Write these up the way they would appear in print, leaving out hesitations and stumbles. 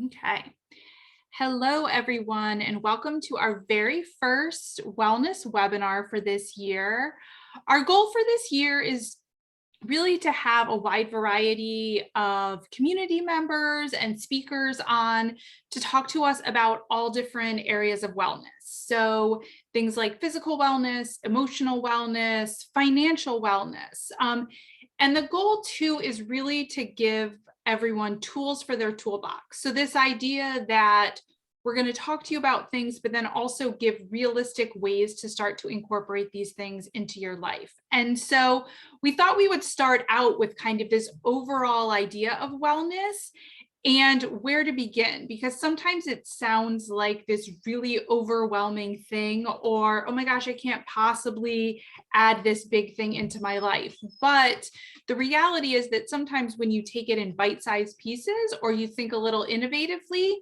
Okay. Hello, everyone, and welcome to our very first wellness webinar for this year. Our goal for this year is really to have a wide variety of community members and speakers on to talk to us about all different areas of wellness. So things like physical wellness, emotional wellness, financial wellness. And the goal too is really to give everyone tools for their toolbox. So this idea that we're going to talk to you about things, but then also give realistic ways to start to incorporate these things into your life. And so we thought we would start out with kind of this overall idea of wellness and where to begin, because sometimes it sounds like this really overwhelming thing, or, oh my gosh, I can't possibly add this big thing into my life. But the reality is that sometimes when you take it in bite-sized pieces or you think a little innovatively,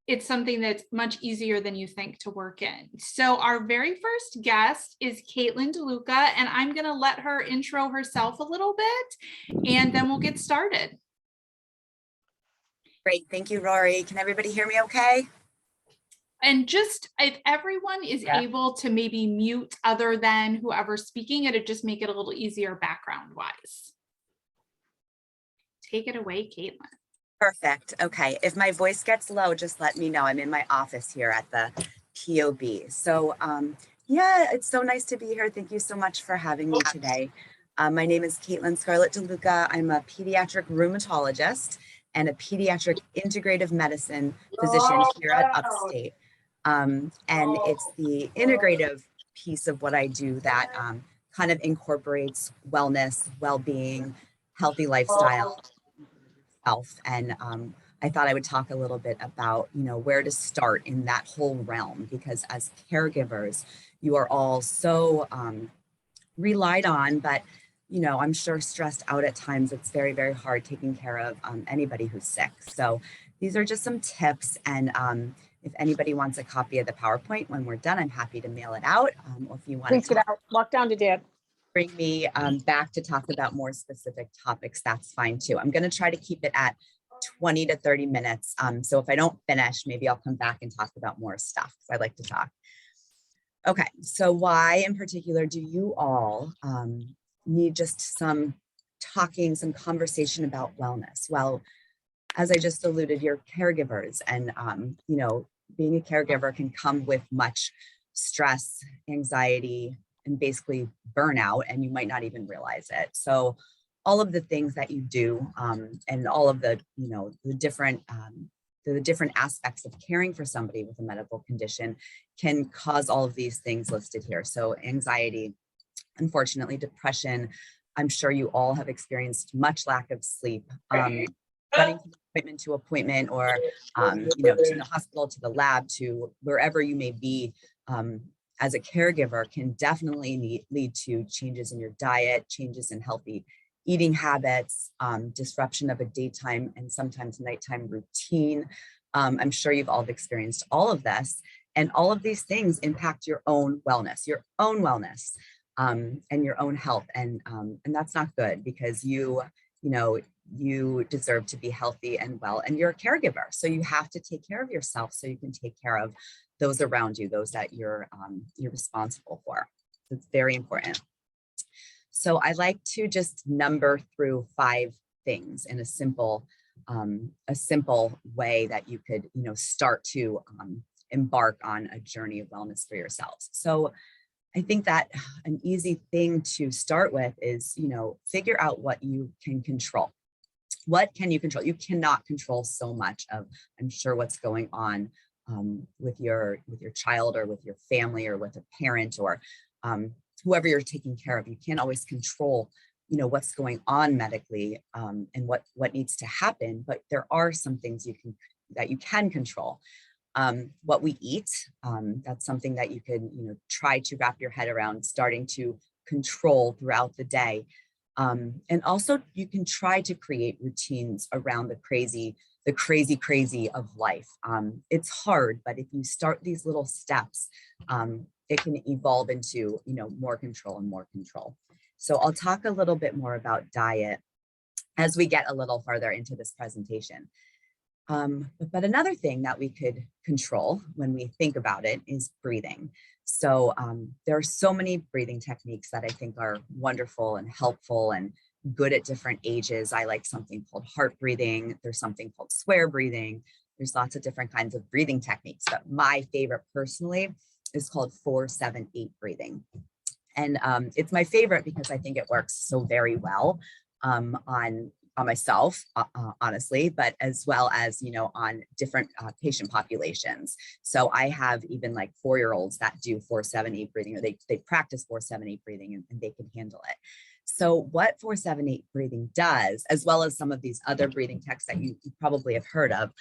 it's something that's much easier than you think to work in. So our very first guest is Caitlin Deluca, and I'm going to let her intro herself a little bit, and then we'll get started. Great. Thank you, Rory. Can everybody hear me okay? And just if everyone is able to maybe mute other than whoever's speaking, it'd just make it a little easier background wise. Take it away, Caitlin. Perfect. Okay. If my voice gets low, just let me know. I'm in my office here at the POB. So yeah, it's so nice to be here. Thank you so much for having me today. My name is Caitlin Scarlett Deluca. I'm a pediatric rheumatologist and a pediatric integrative medicine physician here at Upstate. And it's the integrative piece of what I do that kind of incorporates wellness, well-being, healthy lifestyle, health. And I thought I would talk a little bit about, where to start in that whole realm, because as caregivers, you are all so relied on, but I'm sure stressed out at times. It's very, very hard taking care of anybody who's sick. So these are just some tips. And if anybody wants a copy of the PowerPoint when we're done, I'm happy to mail it out. Or if you want Please get out, walk down to Dad. Bring me back to talk about more specific topics, that's fine too. I'm going to try to keep it at 20 to 30 minutes. So if I don't finish, maybe I'll come back and talk about more stuff because I like to talk. Okay, so why in particular do you all need just some conversation about wellness? Well, as I just alluded, you're caregivers, and being a caregiver can come with much stress, anxiety, and basically burnout, and you might not even realize it. So all of the things that you do and all of the, the different aspects of caring for somebody with a medical condition can cause all of these things listed here. So anxiety, unfortunately, depression. I'm sure you all have experienced much lack of sleep, running from appointment to appointment, or, to the hospital, to the lab, to wherever you may be. As a caregiver can definitely lead to changes in your diet, changes in healthy eating habits, disruption of a daytime and sometimes nighttime routine. I'm sure you've all experienced all of this, and all of these things impact your own wellness, and your own health. And that's not good, because you deserve to be healthy and well, and you're a caregiver. So you have to take care of yourself so you can take care of those around you, those that you're responsible for. So it's very important. So I like to just number through 5 things in a simple way that you could, start to embark on a journey of wellness for yourselves. So I think that an easy thing to start with is, figure out what you can control. What can you control? You cannot control so much of, I'm sure, what's going on with your child, or with your family, or with a parent, or whoever you're taking care of. You can't always control, what's going on medically and what needs to happen. But there are some things that you can control. What we eat, that's something that you can, try to wrap your head around, starting to control throughout the day. And also you can try to create routines around the crazy of life. It's hard, but if you start these little steps, it can evolve into, more control and more control. So I'll talk a little bit more about diet as we get a little further into this presentation. But another thing that we could control when we think about it is breathing. So there are so many breathing techniques that I think are wonderful and helpful and good at different ages. I like something called heart breathing. There's something called square breathing. There's lots of different kinds of breathing techniques, but my favorite personally is called 4-7-8 breathing. And it's my favorite because I think it works so very well on myself, honestly, but as well as, on different patient populations. So I have even like 4-year-olds that do 4-7-8 breathing, or they practice 4-7-8 breathing and they can handle it. So what 4-7-8 breathing does, as well as some of these other breathing techs that you probably have heard of,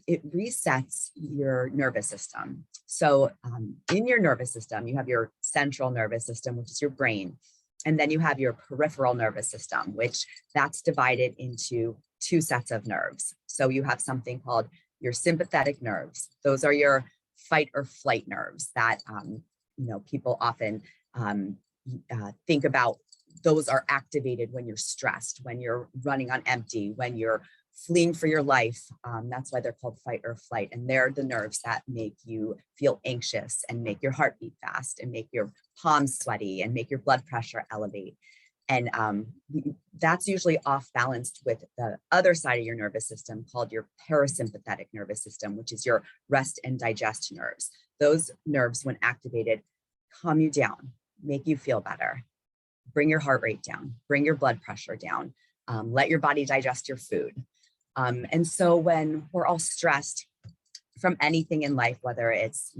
it resets your nervous system. So in your nervous system, you have your central nervous system, which is your brain. And then you have your peripheral nervous system, which that's divided into 2 sets of nerves. So you have something called your sympathetic nerves. Those are your fight or flight nerves that, people often think about. Those are activated when you're stressed, when you're running on empty, when you're fleeing for your life. That's why they're called fight or flight. And they're the nerves that make you feel anxious and make your heart beat fast and make your palms sweaty and make your blood pressure elevate. And that's usually off balanced with the other side of your nervous system called your parasympathetic nervous system, which is your rest and digest nerves. Those nerves, when activated, calm you down, make you feel better, bring your heart rate down, bring your blood pressure down, let your body digest your food. And so when we're all stressed from anything in life, whether it's,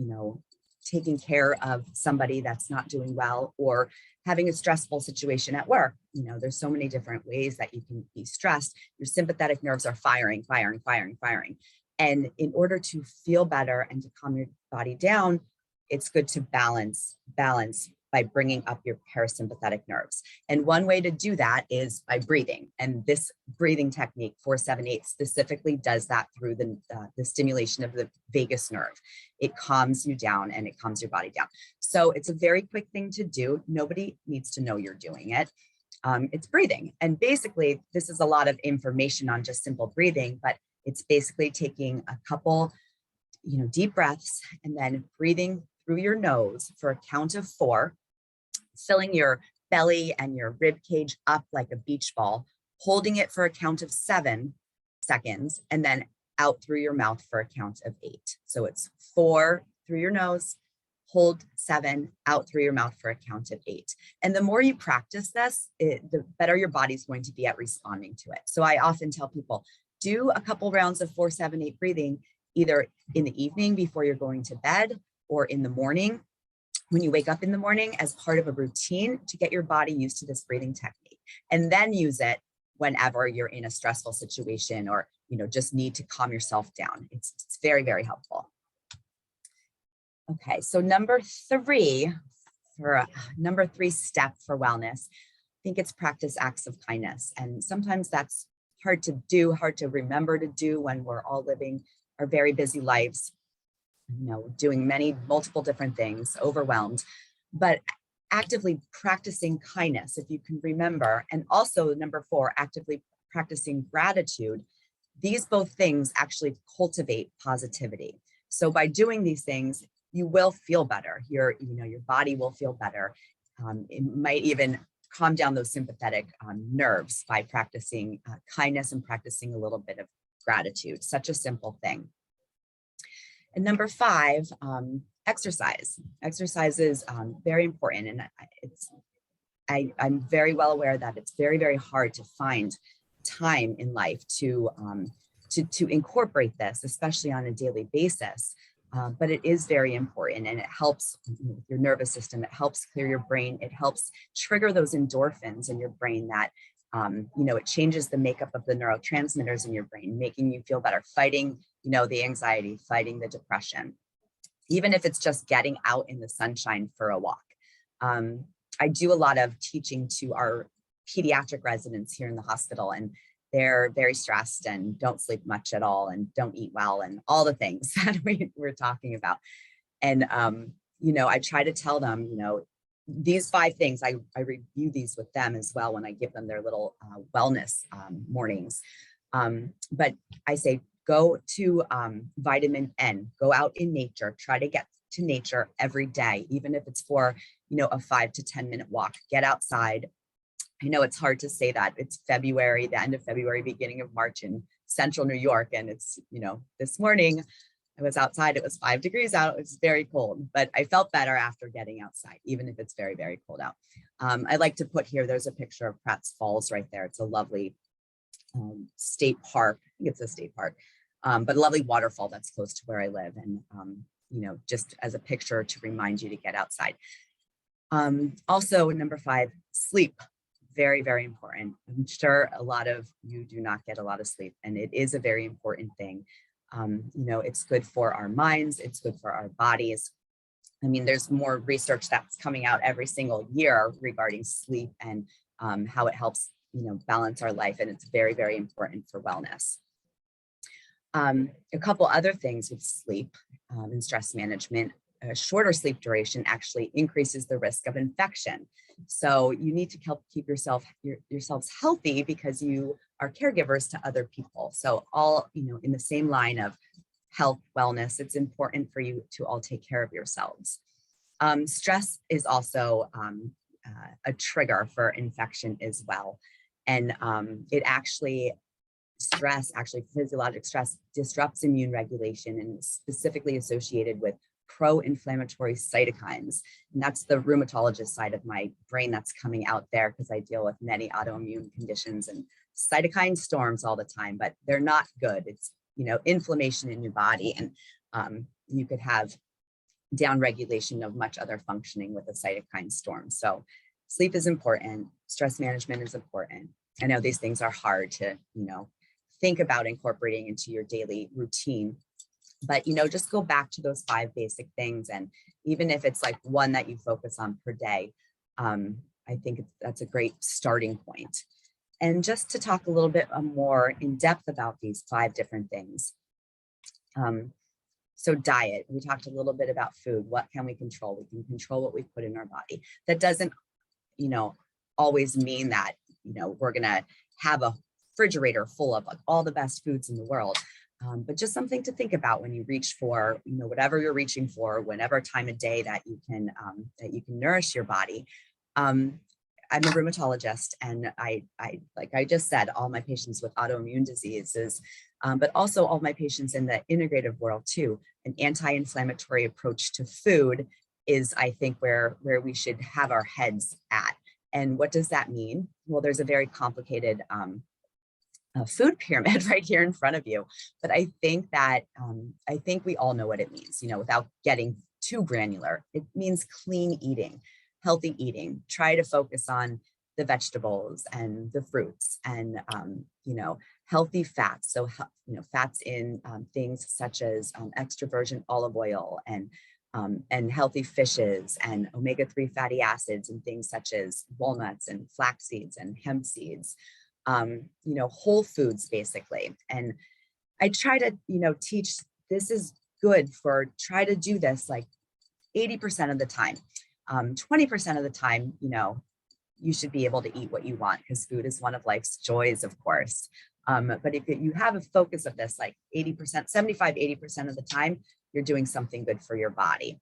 taking care of somebody that's not doing well or having a stressful situation at work, there's so many different ways that you can be stressed. Your sympathetic nerves are firing. And in order to feel better and to calm your body down, it's good to balance by bringing up your parasympathetic nerves. And one way to do that is by breathing. And this breathing technique, 4-7-8, specifically does that through the stimulation of the vagus nerve. It calms you down and it calms your body down. So it's a very quick thing to do. Nobody needs to know you're doing it. It's breathing. And basically, this is a lot of information on just simple breathing, but it's basically taking a couple, deep breaths and then breathing through your nose for a count of 4, filling your belly and your rib cage up like a beach ball, holding it for a count of 7 seconds, and then out through your mouth for a count of 8. So it's 4 through your nose, hold 7, out through your mouth for a count of 8. And the more you practice this, the better your body's going to be at responding to it. So I often tell people, do a couple rounds of 4-7-8 breathing, either in the evening before you're going to bed or in the morning when you wake up in the morning as part of a routine to get your body used to this breathing technique, and then use it whenever you're in a stressful situation or, just need to calm yourself down. It's very, very helpful. Okay, so number 3 step for wellness, I think it's practice acts of kindness. And sometimes that's hard to do, hard to remember to do when we're all living our very busy lives, doing multiple different things, overwhelmed, but actively practicing kindness, if you can remember. And also number 4, actively practicing gratitude. These both things actually cultivate positivity. So by doing these things, you will feel better. Your body will feel better. It might even calm down those sympathetic nerves by practicing kindness and practicing a little bit of gratitude. Such a simple thing. And number 5, exercise. Exercise is very important, and I'm very well aware that it's very, very hard to find time in life to incorporate this, especially on a daily basis. But it is very important, and it helps your nervous system. It helps clear your brain. It helps trigger those endorphins in your brain that, it changes the makeup of the neurotransmitters in your brain, making you feel better, fighting, the anxiety, fighting the depression, even if it's just getting out in the sunshine for a walk. I do a lot of teaching to our pediatric residents here in the hospital, and they're very stressed and don't sleep much at all and don't eat well and all the things that we're talking about. And, I try to tell them, these 5 things, I review these with them as well when I give them their little wellness mornings. But I say, go to vitamin N, go out in nature, try to get to nature every day, even if it's for, a 5 to 10 minute walk. Get outside. I know it's hard to say that. It's February, the end of February, beginning of March in central New York. And it's, this morning I was outside, it was 5 degrees out. It was very cold, but I felt better after getting outside, even if it's very, very cold out. I like to put here, there's a picture of Pratt's Falls right there. It's a lovely state park. I think it's a state park, but a lovely waterfall that's close to where I live. And, just as a picture to remind you to get outside. Also, number 5, sleep. Very, very important. I'm sure a lot of you do not get a lot of sleep, and it is a very important thing. It's good for our minds. It's good for our bodies. I mean, there's more research that's coming out every single year regarding sleep and how it helps, balance our life. And it's very, very important for wellness. A couple other things with sleep and stress management. A shorter sleep duration actually increases the risk of infection. So you need to help keep yourselves healthy because you are caregivers to other people. So all, in the same line of health, wellness, it's important for you to all take care of yourselves. Stress is also a trigger for infection as well. And physiologic stress disrupts immune regulation and is specifically associated with pro-inflammatory cytokines. And that's the rheumatologist side of my brain that's coming out there because I deal with many autoimmune conditions and cytokine storms all the time, but they're not good. It's, inflammation in your body, and you could have downregulation of much other functioning with a cytokine storm. So sleep is important. Stress management is important. I know these things are hard to, think about incorporating into your daily routine, but, just go back to those 5 basic things. And even if it's like one that you focus on per day, I think that's a great starting point. And just to talk a little bit more in depth about these 5 different things. So diet, we talked a little bit about food. What can we control? We can control what we put in our body. That doesn't, always mean that, we're going to have a refrigerator full of like all the best foods in the world. But just something to think about when you reach for, whatever you're reaching for, whenever time of day that you can nourish your body. I'm a rheumatologist, and I like I just said, all my patients with autoimmune diseases, but also all my patients in the integrative world too. An anti-inflammatory approach to food is, I think, where we should have our heads at. And what does that mean? Well, there's a very complicated food pyramid right here in front of you. But I think that I think we all know what it means, without getting too granular. It means clean eating, healthy eating. Try to focus on the vegetables and the fruits and, healthy fats. So, fats in things such as extra virgin olive oil and healthy fishes and omega-3 fatty acids and things such as walnuts and flax seeds and hemp seeds. Whole foods basically. And I try to, teach this is good for, try to do this like 80% of the time. 20% of the time, you should be able to eat what you want because food is one of life's joys, of course. But if you have a focus of this, like 80%, 75, 80% of the time, you're doing something good for your body.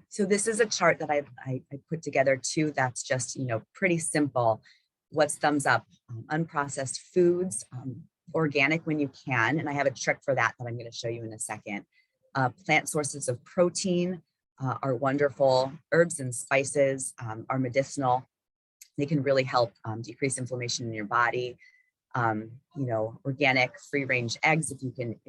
So this is a chart that I put together too. That's just, pretty simple. What's thumbs up? Unprocessed foods, organic when you can. And I have a trick for that I'm going to show you in a second. Plant sources of protein are wonderful. Herbs and spices are medicinal. They can really help decrease inflammation in your body. Organic free range eggs, if you can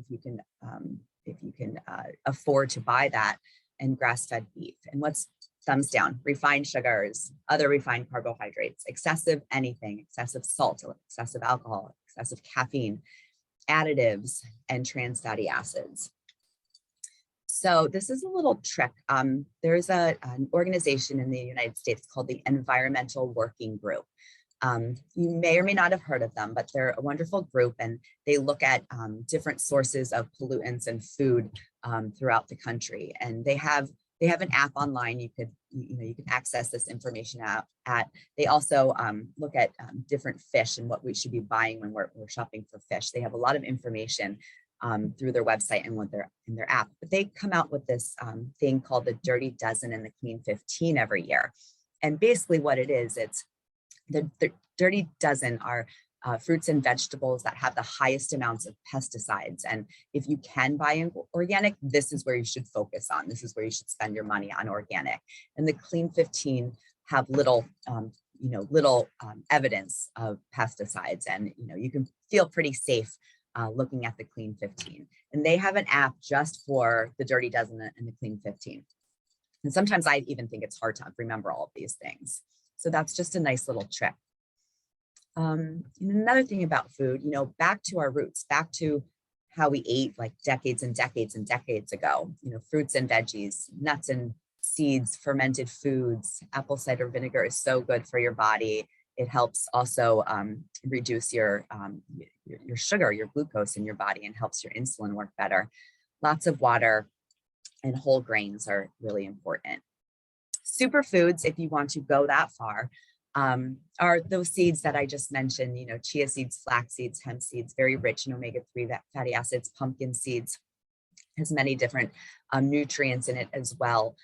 afford to buy that, and grass-fed beef. And what's thumbs down? Refined sugars, other refined carbohydrates, excessive anything, excessive salt, excessive alcohol, excessive caffeine, additives, and trans fatty acids. So this is a little trick. There's an organization in the United States called the Environmental Working Group. You may or may not have heard of them, but they're a wonderful group, and they look at different sources of pollutants and food throughout the country. And they have They have an app online. You can access this information at. They also look at different fish and what we should be buying when we're shopping for fish. They have a lot of information through their website and what they're in their app. But they come out with this thing called the Dirty Dozen and the Clean 15 every year. And basically what it is, it's the Dirty Dozen are fruits and vegetables that have the highest amounts of pesticides. And if you can buy organic, this is where you should focus on. This is where you should spend your money on organic. And the Clean 15 have little evidence of pesticides. And, you can feel pretty safe looking at the Clean 15. And they have an app just for the Dirty Dozen and the Clean 15. And sometimes I even think it's hard to remember all of these things. So that's just a nice little trick. Another thing about food, back to our roots, back to how we ate like decades and decades and decades ago, fruits and veggies, nuts and seeds, fermented foods. Apple cider vinegar is so good for your body. It helps also reduce your sugar, your glucose in your body, and helps your insulin work better. Lots of water and whole grains are really important. Superfoods, if you want to go that far, are those seeds that I just mentioned, chia seeds, flax seeds, hemp seeds, very rich in omega-3 fatty acids. Pumpkin seeds has many different nutrients in it as well.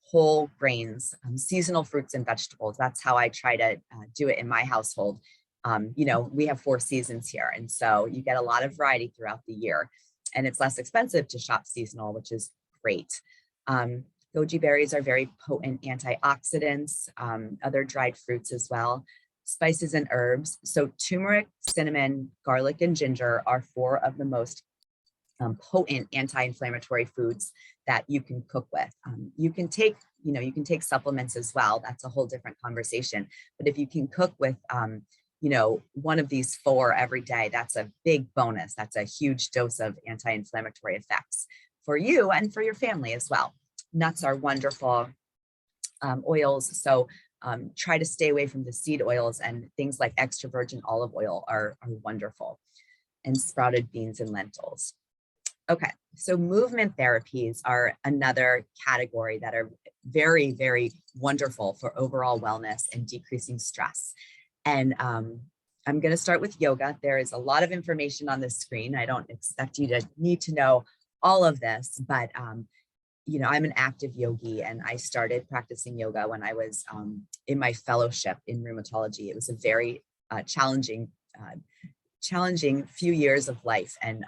Whole grains, seasonal fruits and vegetables. That's how I try to do it in my household. We have 4 seasons here, and so you get a lot of variety throughout the year, and it's less expensive to shop seasonal, which is great. Goji berries are very potent antioxidants, other dried fruits as well, spices and herbs. So turmeric, cinnamon, garlic, and ginger are 4 of the most potent anti-inflammatory foods that you can cook with. You can take supplements as well. That's a whole different conversation. But if you can cook with, one of these 4 every day, that's a big bonus. That's a huge dose of anti-inflammatory effects for you and for your family as well. Nuts are wonderful. Oils, so try to stay away from the seed oils, and things like extra virgin olive oil are wonderful, and sprouted beans and lentils. Okay, so movement therapies are another category that are very, very wonderful for overall wellness and decreasing stress. And I'm going to start with yoga. There is a lot of information on this screen. I don't expect you to need to know all of this, but I'm an active yogi, and I started practicing yoga when I was in my fellowship in rheumatology. It was a very challenging few years of life. And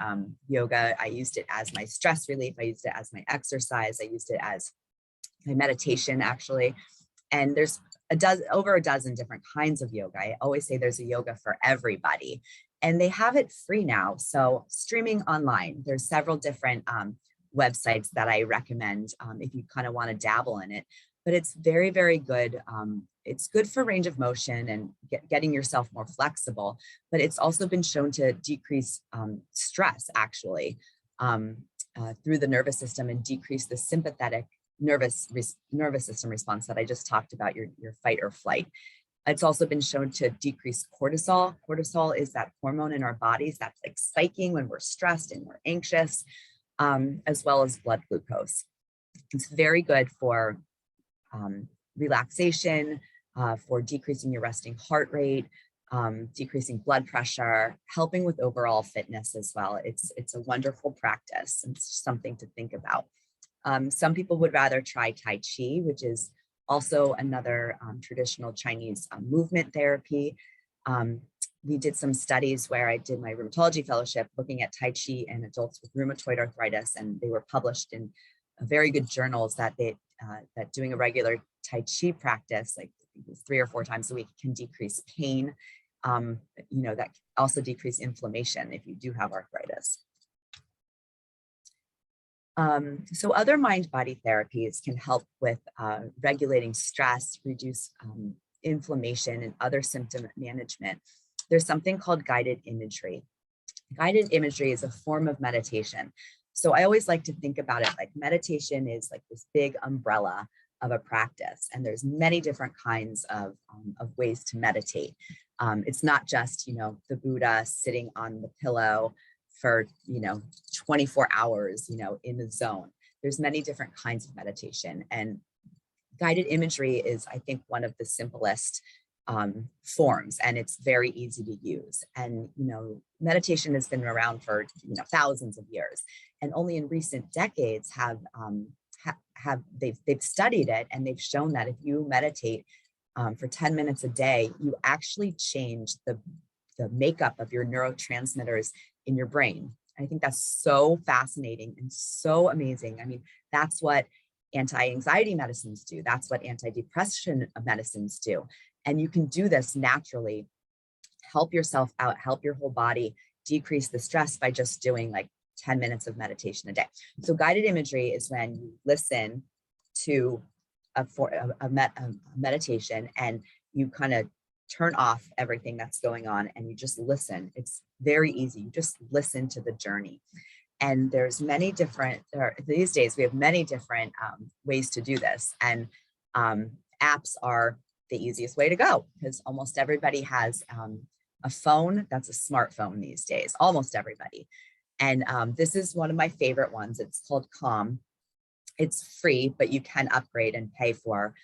yoga, I used it as my stress relief. I used it as my exercise. I used it as my meditation, actually. And there's over a dozen different kinds of yoga. I always say there's a yoga for everybody, and they have it free now. So streaming online, there's several different websites that I recommend if you kind of want to dabble in it, but it's very, very good. It's good for range of motion and getting yourself more flexible, but it's also been shown to decrease stress actually through the nervous system and decrease the sympathetic nervous system response that I just talked about, your fight or flight. It's also been shown to decrease cortisol. Cortisol is that hormone in our bodies that's like spiking when we're stressed and we're anxious. As well as blood glucose. It's very good for relaxation, for decreasing your resting heart rate, decreasing blood pressure, helping with overall fitness as well. It's a wonderful practice. It's something to think about. Some people would rather try Tai Chi, which is also another traditional Chinese movement therapy. We did some studies where I did my rheumatology fellowship looking at Tai Chi in adults with rheumatoid arthritis, and they were published in very good journals that that doing a regular Tai Chi practice, like 3 or 4 times a week, can decrease pain. That also decrease inflammation if you do have arthritis. So other mind-body therapies can help with regulating stress, reduce inflammation, and other symptom management. There's something called guided imagery. Guided imagery is a form of meditation. So I always like to think about it like meditation is like this big umbrella of a practice, and there's many different kinds of ways to meditate. It's not just, the Buddha sitting on the pillow for, 24 hours, in the zone. there's many different kinds of meditation, and guided imagery is, I think, one of the simplest forms, and it's very easy to use. And, meditation has been around for, thousands of years, and only in recent decades they've studied it, and they've shown that if you meditate for 10 minutes a day, you actually change the makeup of your neurotransmitters in your brain. I think that's so fascinating and so amazing. I mean, that's what anti-anxiety medicines do. That's what antidepressant medicines do. And you can do this naturally, help yourself out, help your whole body decrease the stress by just doing like 10 minutes of meditation a day. So guided imagery is when you listen to a meditation and you kind of turn off everything that's going on and you just listen. It's very easy. You just listen to the journey. And there's many different, these days we have many different ways to do this. And apps are the easiest way to go, because almost everybody has a phone that's a smartphone these days, almost everybody. And this is one of my favorite ones. It's called Calm. It's free, but you can upgrade and pay for,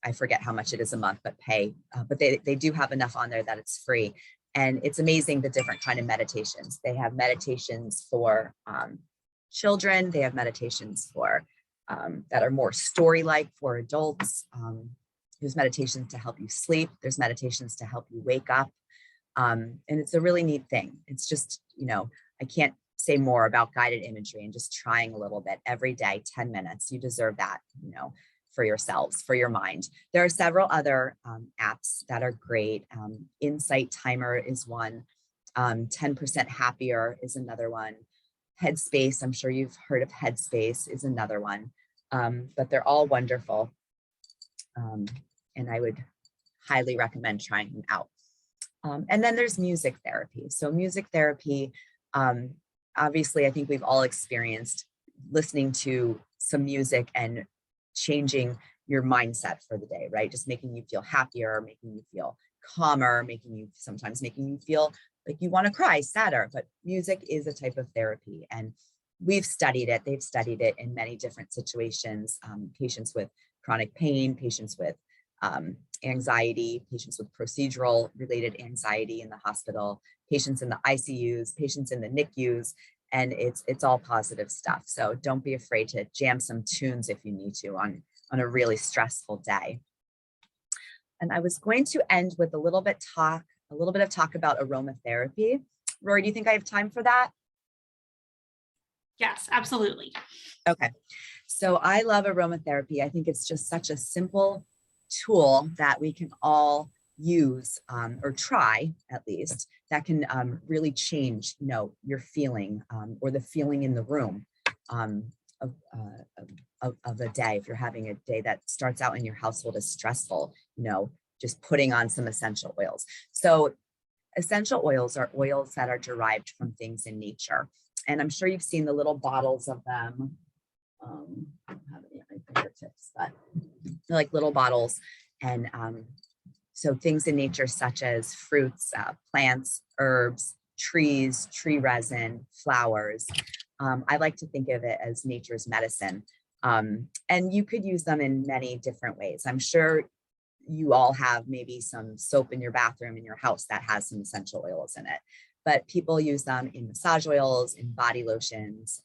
I forget how much it is a month, but pay. But they do have enough on there that it's free. And it's amazing the different kind of meditations. They have meditations for children. They have meditations for that are more story-like for adults. There's meditations to help you sleep. There's meditations to help you wake up. And it's a really neat thing. It's just, I can't say more about guided imagery and just trying a little bit every day, 10 minutes. You deserve that, for yourselves, for your mind. There are several other apps that are great. Insight Timer is one. 10% Happier is another one. Headspace, I'm sure you've heard of Headspace, is another one. But they're all wonderful. And I would highly recommend trying them out. And then there's music therapy. So music therapy, obviously, I think we've all experienced listening to some music and changing your mindset for the day, right? Just making you feel happier, making you feel calmer, sometimes making you feel like you want to cry, sadder. But music is a type of therapy, and we've studied it. They've studied it in many different situations. Patients with chronic pain, patients with anxiety, patients with procedural related anxiety in the hospital, patients in the ICUs, patients in the NICUs, and it's all positive stuff. So don't be afraid to jam some tunes if you need to on a really stressful day. And I was going to end with a little bit of talk about aromatherapy. Rory, do you think I have time for that? Yes, absolutely. Okay. So I love aromatherapy. I think it's just such a simple tool that we can all use or try at least, that can really change, your feeling or the feeling in the room of a day. If you're having a day that starts out in your household as stressful, just putting on some essential oils. So essential oils are oils that are derived from things in nature. And I'm sure you've seen the little bottles of them. I don't have any at my fingertips, but they're like little bottles. And so things in nature such as fruits, plants, herbs, trees, tree resin, flowers. I like to think of it as nature's medicine. And you could use them in many different ways. I'm sure you all have maybe some soap in your bathroom in your house that has some essential oils in it, but people use them in massage oils, in body lotions,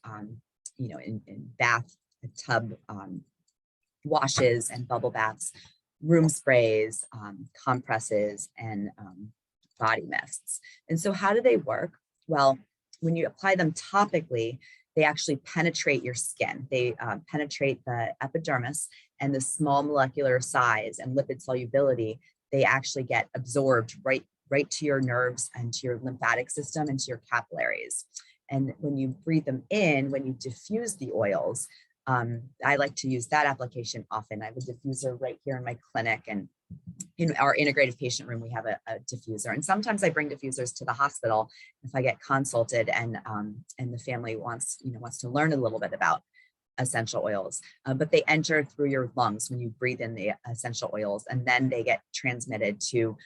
in bath tub washes and bubble baths, room sprays, compresses, and body mists. And so how do they work? Well, when you apply them topically, they actually penetrate your skin. They penetrate the epidermis, and the small molecular size and lipid solubility, they actually get absorbed right to your nerves and to your lymphatic system and to your capillaries. And when you breathe them in, when you diffuse the oils, I like to use that application often. I have a diffuser right here in my clinic, and in our integrated patient room, we have a diffuser. And sometimes I bring diffusers to the hospital if I get consulted and the family wants to learn a little bit about essential oils. But they enter through your lungs when you breathe in the essential oils, and then they get transmitted to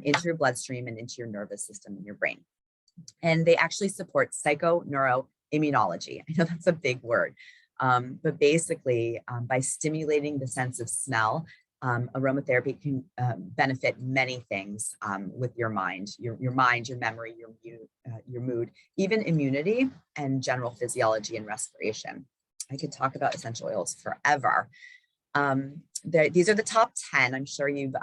into your bloodstream and into your nervous system and your brain. And they actually support psychoneuroimmunology. I know that's a big word. But basically, by stimulating the sense of smell, aromatherapy can benefit many things with your mind, your mind, your memory, your mood, even immunity and general physiology and respiration. I could talk about essential oils forever. These are the top 10. I'm sure you've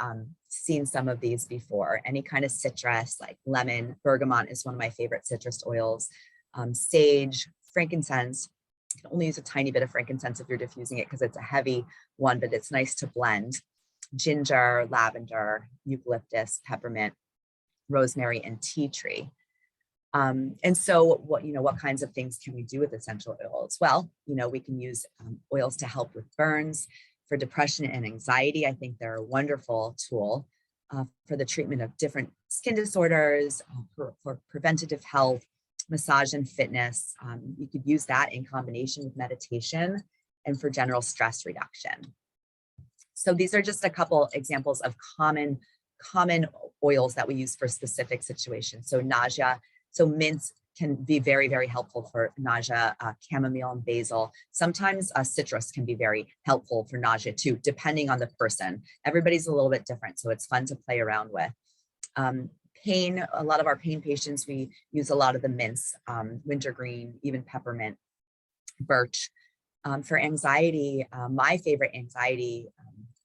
seen some of these before. Any kind of citrus like lemon, bergamot is one of my favorite citrus oils, sage, frankincense. You can only use a tiny bit of frankincense if you're diffusing it because it's a heavy one, but it's nice to blend. Ginger, lavender, eucalyptus, peppermint, rosemary, and tea tree. And so what kinds of things can we do with essential oils? Well, we can use oils to help with burns, for depression and anxiety. I think they're a wonderful tool for the treatment of different skin disorders, for preventative health, massage and fitness. You could use that in combination with meditation and for general stress reduction. So these are just a couple examples of common oils that we use for specific situations. So nausea, so mints can be very, very helpful for nausea, chamomile and basil. Sometimes citrus can be very helpful for nausea too, depending on the person. Everybody's a little bit different, so it's fun to play around with. Pain, a lot of our pain patients, we use a lot of the mints, wintergreen, even peppermint, birch. For anxiety, my favorite anxiety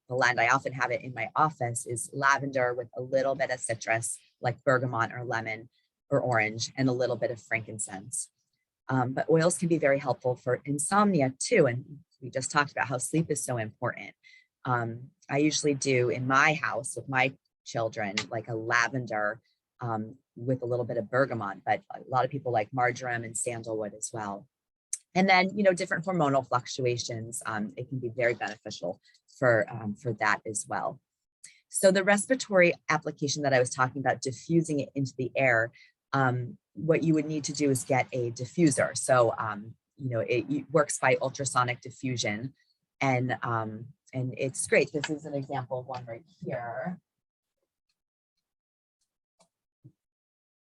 blend, I often have it in my office, is lavender with a little bit of citrus like bergamot or lemon or orange and a little bit of frankincense. But oils can be very helpful for insomnia too. And we just talked about how sleep is so important. I usually do in my house with my children, like a lavender with a little bit of bergamot, but a lot of people like marjoram and sandalwood as well. And then, different hormonal fluctuations, it can be very beneficial for that as well. So the respiratory application that I was talking about, diffusing it into the air, what you would need to do is get a diffuser. So, it works by ultrasonic diffusion, and it's great. This is an example of one right here.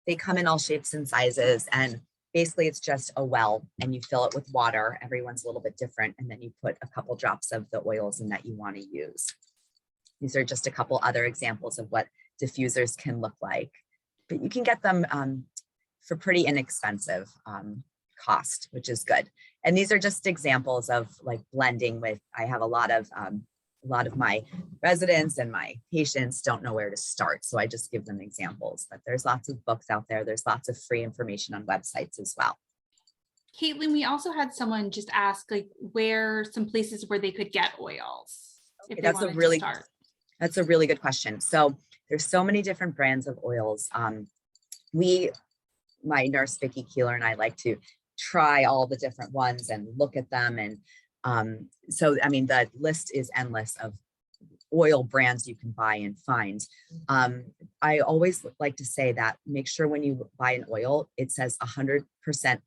They come in all shapes and sizes, and basically it's just a well and you fill it with water. Everyone's a little bit different. And then you put a couple drops of the oils in that you want to use. These are just a couple other examples of what diffusers can look like, but you can get them for pretty inexpensive cost, which is good. And these are just examples of like blending with, I have a lot of my residents and my patients don't know where to start. So I just give them examples, but there's lots of books out there. There's lots of free information on websites as well. Caitlin, we also had someone just ask like where some places where they could get oils. Okay, that's a really good question. So there's so many different brands of oils. My nurse, Vicki Keeler, and I like to try all the different ones and look at them. And so, I mean, the list is endless of oil brands you can buy and find. I always like to say that make sure when you buy an oil, it says 100%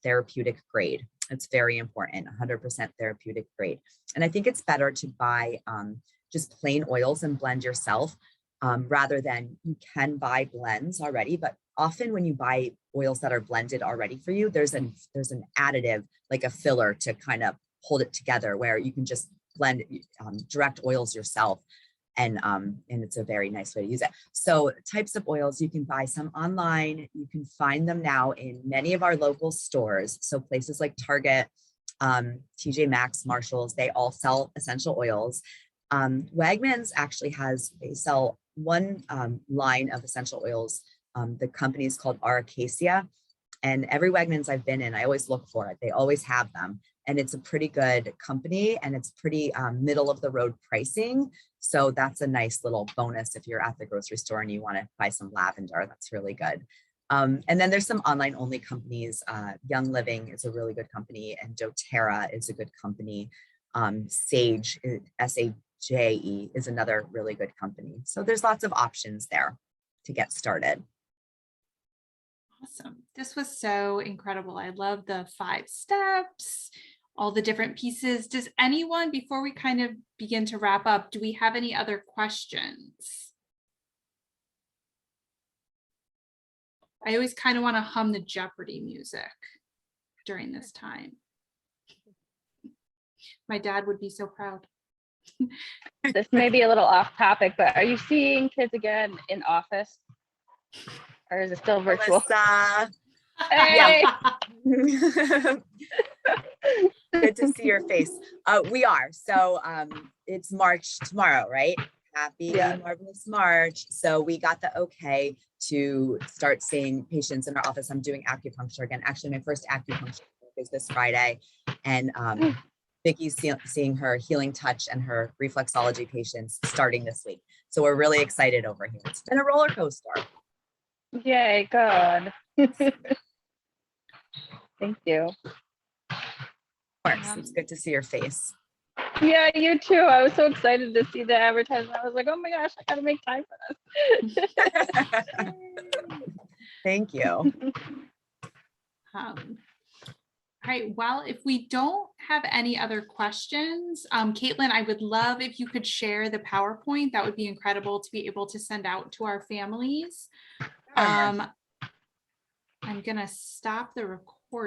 therapeutic grade. It's very important, 100% therapeutic grade. And I think it's better to buy just plain oils and blend yourself rather than you can buy blends already. But often when you buy oils that are blended already for you, there's an additive, like a filler to kind of hold it together where you can just blend direct oils yourself. And it's a very nice way to use it. So types of oils, you can buy some online. You can find them now in many of our local stores. So places like Target, TJ Maxx, Marshalls, they all sell essential oils. Wegmans actually they sell one line of essential oils. The company is called Aracacia. And every Wegmans I've been in, I always look for it. They always have them. And it's a pretty good company and it's pretty middle of the road pricing. So that's a nice little bonus if you're at the grocery store and you want to buy some lavender. That's really good. And then there's some online only companies. Young Living is a really good company and doTERRA is a good company. Sage, SAJE is another really good company. So there's lots of options there to get started. Awesome. This was so incredible. I love the 5 steps, all the different pieces. Does anyone, before we kind of begin to wrap up, do we have any other questions? I always kind of want to hum the Jeopardy music during this time. My dad would be so proud. This may be a little off topic, but are you seeing kids again in office? Or is it still virtual? Melissa. Hey! Good to see your face. We are. So it's March tomorrow, right? Happy Marvelous March. So we got the okay to start seeing patients in our office. I'm doing acupuncture again. Actually, my first acupuncture is this Friday. And Vicky's seeing her healing touch and her reflexology patients starting this week. So we're really excited over here. It's been a roller coaster. Yay, good. Thank you. Of course, it's good to see your face. Yeah, you too. I was so excited to see the advertisement. I was like, oh my gosh, I gotta make time for this. Thank you. All right, well, if we don't have any other questions, Caitlin, I would love if you could share the PowerPoint. That would be incredible to be able to send out to our families. I'm gonna stop the recording.